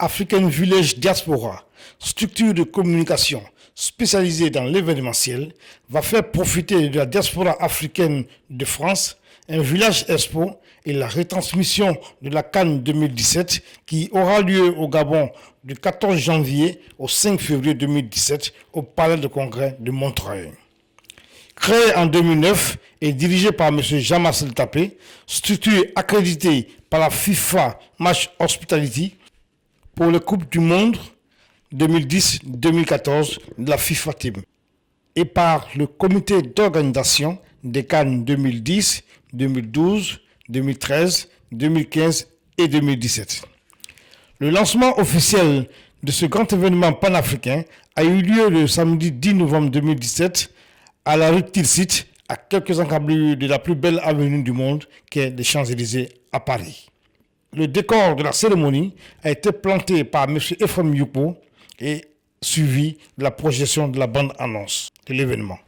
African Village Diaspora, structure de communication spécialisée dans l'événementiel, va faire profiter de la diaspora africaine de France un village expo et la retransmission de la CAN 2017 qui aura lieu au Gabon du 14 janvier au 5 février 2017 au Palais de Congrès de Montreuil. Créé en 2009 et dirigé par M. Jean-Marcel Tapé, structure accréditée par la FIFA Match Hospitality pour les Coupes du Monde 2010-2014 de la FIFA Team et par le comité d'organisation des CAN 2010, 2012, 2013, 2015 et 2017. Le lancement officiel de ce grand événement panafricain a eu lieu le samedi 10 novembre 2017 à la rue Tilsit, à quelques encablures de la plus belle avenue du monde, qui est les Champs-Élysées à Paris. Le décor de la cérémonie a été planté par M. Ephraim Youpo et suivi de la projection de la bande-annonce de l'événement.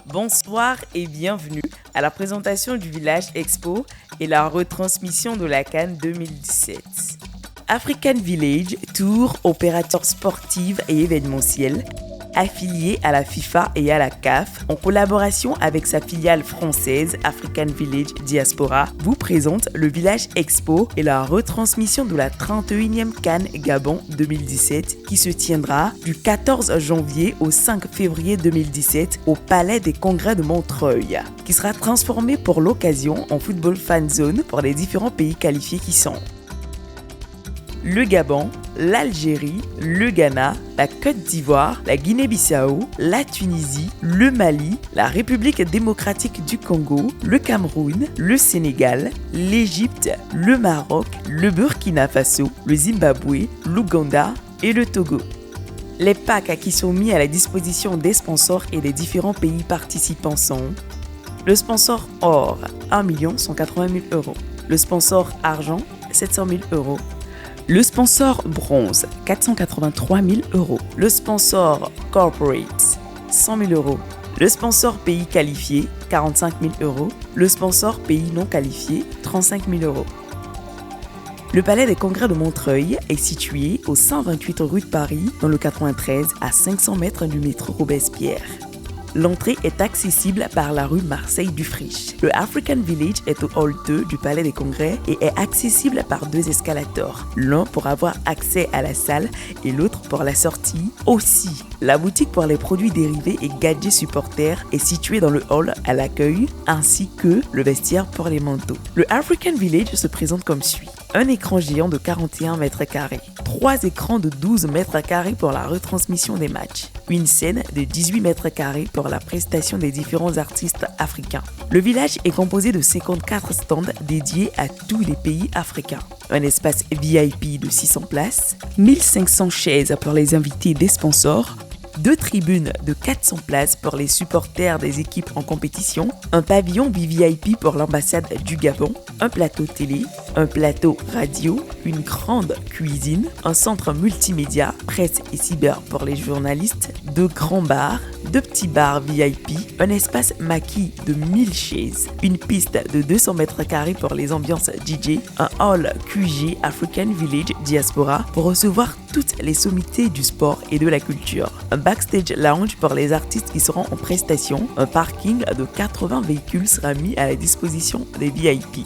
Bonsoir et bienvenue à la présentation du Village Expo et la retransmission de la CAN 2017. African Village, tour opérateur sportif et événementiel, affilié à la FIFA et à la CAF, en collaboration avec sa filiale française African Village Diaspora, vous présente le Village Expo et la retransmission de la 31e CAN Gabon 2017 qui se tiendra du 14 janvier au 5 février 2017 au Palais des Congrès de Montreuil, qui sera transformé pour l'occasion en football fan zone pour les différents pays qualifiés qui sont le Gabon, l'Algérie, le Ghana, la Côte d'Ivoire, la Guinée-Bissau, la Tunisie, le Mali, la République démocratique du Congo, le Cameroun, le Sénégal, l'Égypte, le Maroc, le Burkina Faso, le Zimbabwe, l'Ouganda et le Togo. Les packs qui sont mis à la disposition des sponsors et des différents pays participants sont le sponsor or, 1 180 000 €. Le sponsor argent, 700 000 €. Le sponsor bronze, 483 000 €. Le sponsor corporate, 100 000 €. Le sponsor pays qualifié, 45 000 €. Le sponsor pays non qualifié, 35 000 €. Le Palais des Congrès de Montreuil est situé au 128 rue de Paris, dans le 93, à 500 mètres du métro Robespierre. L'entrée est accessible par la rue Marseille-Dufriche. Le African Village est au hall 2 du Palais des Congrès et est accessible par 2 escalators, l'un pour avoir accès à la salle et l'autre pour la sortie. Aussi, la boutique pour les produits dérivés et gadgets supporters est située dans le hall à l'accueil, ainsi que le vestiaire pour les manteaux. Le African Village se présente comme suit. Un écran géant de 41 mètres carrés, 3 écrans de 12 mètres carrés pour la retransmission des matchs, une scène de 18 mètres carrés pour la prestation des différents artistes africains. Le village est composé de 54 stands dédiés à tous les pays africains. Un espace VIP de 600 places, 1500 chaises pour les invités des sponsors, 2 tribunes de 400 places pour les supporters des équipes en compétition, un pavillon VIP pour l'ambassade du Gabon, un plateau télé, un plateau radio, une grande cuisine, un centre multimédia, presse et cyber pour les journalistes, 2 grands bars, 2 petits bars VIP, un espace maquis de 1000 chaises, une piste de 200 mètres carrés pour les ambiances DJ, un hall QG African Village Diaspora pour recevoir toutes les sommités du sport et de la culture, un backstage lounge pour les artistes qui seront en prestation, un parking de 80 véhicules sera mis à la disposition des VIP.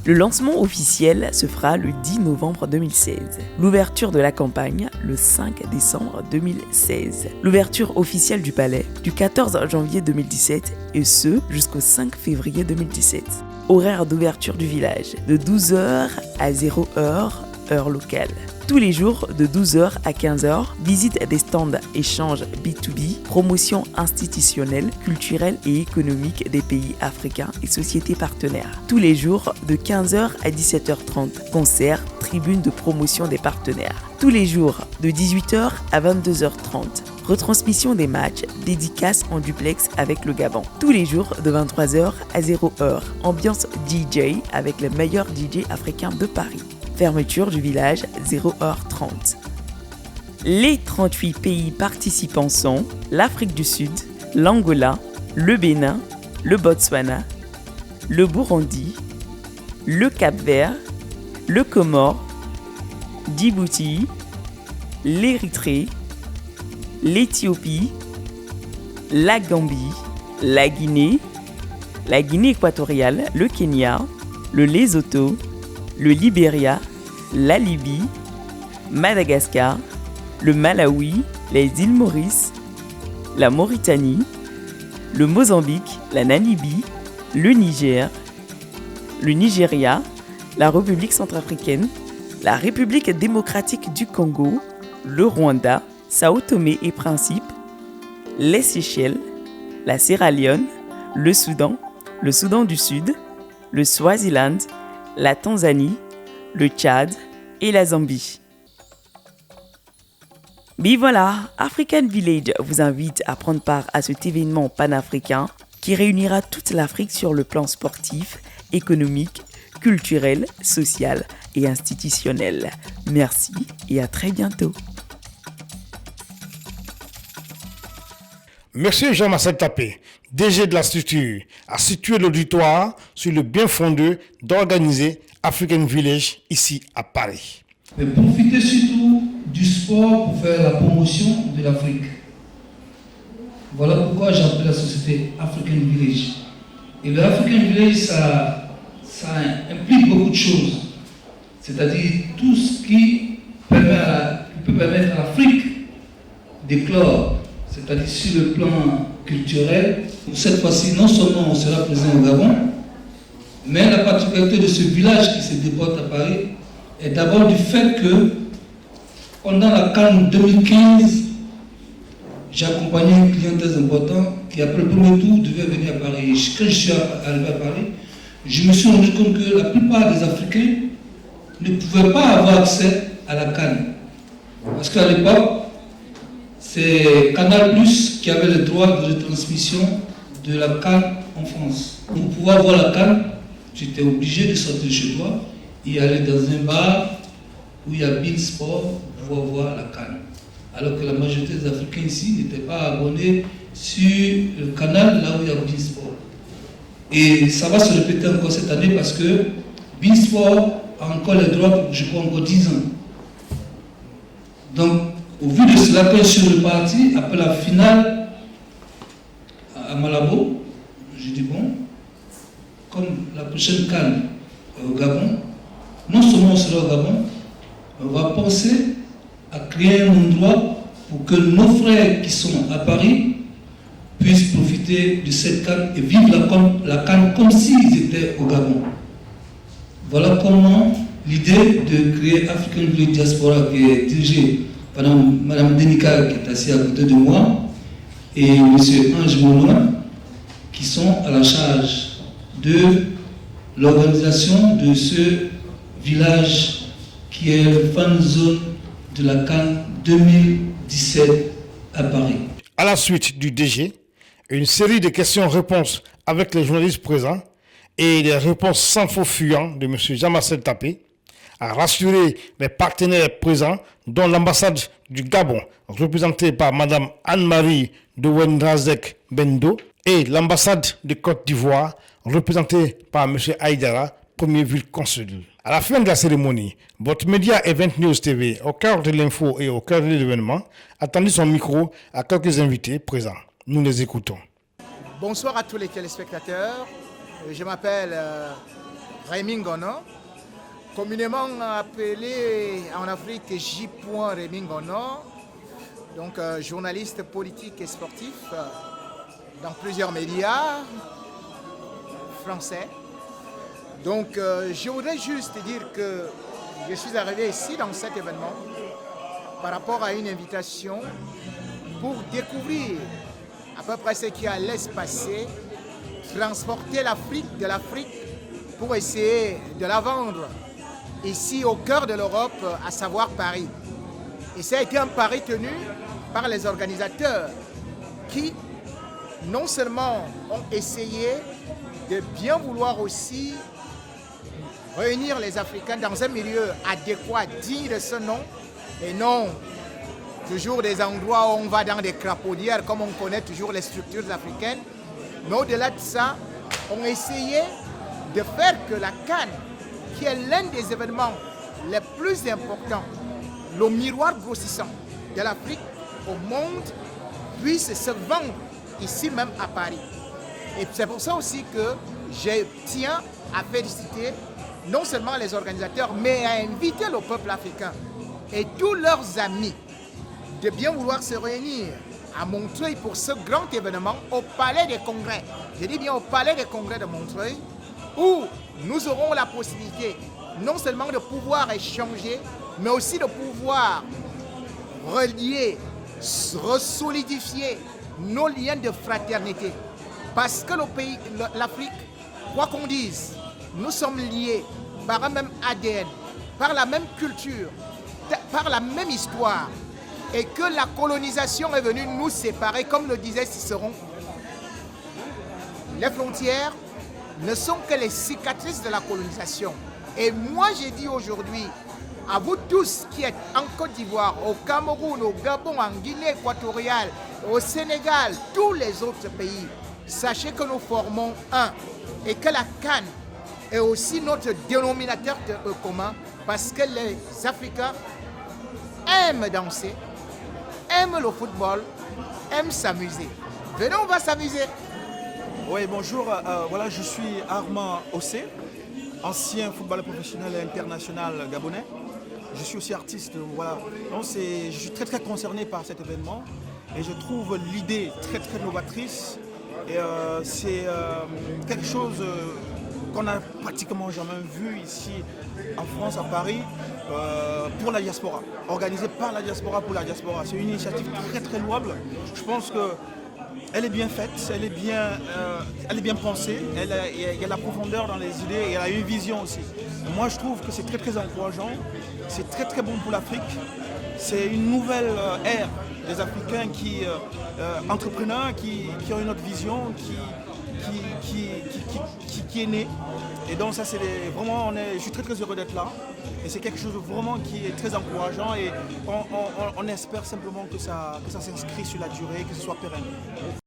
Le lancement officiel se fera le 10 novembre 2016. L'ouverture de la campagne le 5 décembre 2016. L'ouverture officielle du palais du 14 janvier 2017 et ce jusqu'au 5 février 2017. Horaire d'ouverture du village de 12h à 0h, heure locale. Tous les jours de 12h à 15h, visite des stands échanges B2B, promotion institutionnelle, culturelle et économique des pays africains et sociétés partenaires. Tous les jours de 15h à 17h30, concerts, tribunes de promotion des partenaires. Tous les jours de 18h à 22h30, retransmission des matchs, dédicaces en duplex avec le Gabon. Tous les jours de 23h à 0h, ambiance DJ avec les meilleurs DJ africains de Paris. Fermeture du village 0h30. Les 38 pays participants sont l'Afrique du Sud, l'Angola, le Bénin, le Botswana, le Burundi, le Cap-Vert, le Comore, Djibouti, l'Érythrée, l'Éthiopie, la Gambie, la Guinée équatoriale, le Kenya, le Lesotho, le Libéria, la Libye, Madagascar, le Malawi, les îles Maurice, la Mauritanie, le Mozambique, la Namibie, le Niger, le Nigeria, la République centrafricaine, la République démocratique du Congo, le Rwanda, Sao Tomé et Principe, les Seychelles, la Sierra Leone, le Soudan du Sud, le Swaziland, la Tanzanie, le Tchad et la Zambie. Mais voilà, African Village vous invite à prendre part à cet événement panafricain qui réunira toute l'Afrique sur le plan sportif, économique, culturel, social et institutionnel. Merci et à très bientôt. Monsieur Jean-Marcel Tapé, DG de la structure, a situé l'auditoire sur le bien fondé d'organiser African Village ici à Paris. Mais profitez surtout du sport pour faire la promotion de l'Afrique. Voilà pourquoi j'ai appelé la société African Village. Et le African Village, ça implique beaucoup de choses. C'est-à-dire tout ce qui peut permettre à l'Afrique d'éclore. C'est-à-dire sur le plan culturel. Cette fois-ci, non seulement on sera présent au Gabon, mais la particularité de ce village qui se déporte à Paris est d'abord du fait que pendant la CAN 2015, j'ai accompagné un client très important qui, après le premier tour, devait venir à Paris. Quand je suis arrivé à Paris, je me suis rendu compte que la plupart des Africains ne pouvaient pas avoir accès à la CAN. Parce qu'à l'époque, c'est Canal+ qui avait le droit de retransmission de la CAN en France. Pour pouvoir voir la CAN, j'étais obligé de sortir de chez toi et aller dans un bar où il y a Beansport pour pouvoir voir la CAN. Alors que la majorité des Africains ici n'étaient pas abonnés sur le canal là où il y a Beansport. Et ça va se répéter encore cette année parce que Beansport a encore les droits pour, je crois, encore 10 ans. Donc, au vu de cela, quand je suis reparti, après la finale à Malabo, j'ai dit bon, comme la prochaine CAN au Gabon, non seulement on sera au Gabon, on va penser à créer un endroit pour que nos frères qui sont à Paris puissent profiter de cette CAN et vivre la CAN comme s'ils étaient au Gabon. Voilà comment l'idée de créer African Village Diaspora, qui est dirigée par Mme Denika, qui est assise à côté de moi, et M. Ange Monoin, qui sont à la charge de l'organisation de ce village qui est le fan zone de la CAN 2017 à Paris. À la suite du DG, une série de questions-réponses avec les journalistes présents et des réponses sans faux fuyant de M. Jean-Marcel Tapé a rassuré les partenaires présents, dont l'ambassade du Gabon, représentée par Mme Anne-Marie de Wendrazek Bendo, et l'ambassade de Côte d'Ivoire, représentée par M. Aïdara, premier vice-consul. À la fin de la cérémonie, votre média Event News TV, au cœur de l'info et au cœur de l'événement, a tendu son micro à quelques invités présents. Nous les écoutons. Bonsoir à tous les téléspectateurs. Je m'appelle Rémi Ngono, communément appelé en Afrique J. Rémi Ngono, donc journaliste politique et sportif dans plusieurs médias français. Donc je voudrais juste dire que je suis arrivé ici dans cet événement par rapport à une invitation pour découvrir à peu près ce qui allait se passer, transporter l'Afrique de l'Afrique pour essayer de la vendre ici au cœur de l'Europe, à savoir Paris. Et ça a été un pari tenu par les organisateurs qui non seulement ont essayé de bien vouloir aussi réunir les Africains dans un milieu adéquat, digne de ce nom, et non toujours des endroits où on va dans des crapaudières, comme on connaît toujours les structures africaines. Mais au-delà de ça, on essayait de faire que la CAN, qui est l'un des événements les plus importants, le miroir grossissant de l'Afrique au monde, puisse se vendre ici même à Paris. Et c'est pour ça aussi que je tiens à féliciter non seulement les organisateurs, mais à inviter le peuple africain et tous leurs amis de bien vouloir se réunir à Montreuil pour ce grand événement au Palais des Congrès. Je dis bien au Palais des Congrès de Montreuil, où nous aurons la possibilité non seulement de pouvoir échanger, mais aussi de pouvoir relier, resolidifier nos liens de fraternité. Parce que le pays, l'Afrique, quoi qu'on dise, nous sommes liés par un même ADN, par la même culture, par la même histoire. Et que la colonisation est venue nous séparer, comme le disait Cicéron. Les frontières ne sont que les cicatrices de la colonisation. Et moi, j'ai dit aujourd'hui, à vous tous qui êtes en Côte d'Ivoire, au Cameroun, au Gabon, en Guinée équatoriale, au Sénégal, tous les autres pays, sachez que nous formons un et que la CAN est aussi notre dénominateur commun parce que les Africains aiment danser, aiment le football, aiment s'amuser. Venez, on va s'amuser. Oui, bonjour. Voilà, je suis Armand Ossé, ancien footballeur professionnel et international gabonais. Je suis aussi artiste. Voilà. Donc je suis très concerné par cet événement et je trouve l'idée très novatrice. Et c'est quelque chose qu'on n'a pratiquement jamais vu ici en France, à Paris, pour la diaspora, organisée par la diaspora pour la diaspora. C'est une initiative très louable. Je pense qu'elle est bien faite, elle est bien pensée, il y a la profondeur dans les idées et elle a une vision aussi. Moi je trouve que c'est très encourageant, c'est très bon pour l'Afrique. C'est une nouvelle ère des Africains entrepreneurs qui ont une autre vision, qui est née. Et donc ça c'est vraiment, je suis très heureux d'être là. Et c'est quelque chose vraiment qui est très encourageant et on espère simplement que ça s'inscrit sur la durée, que ce soit pérenne.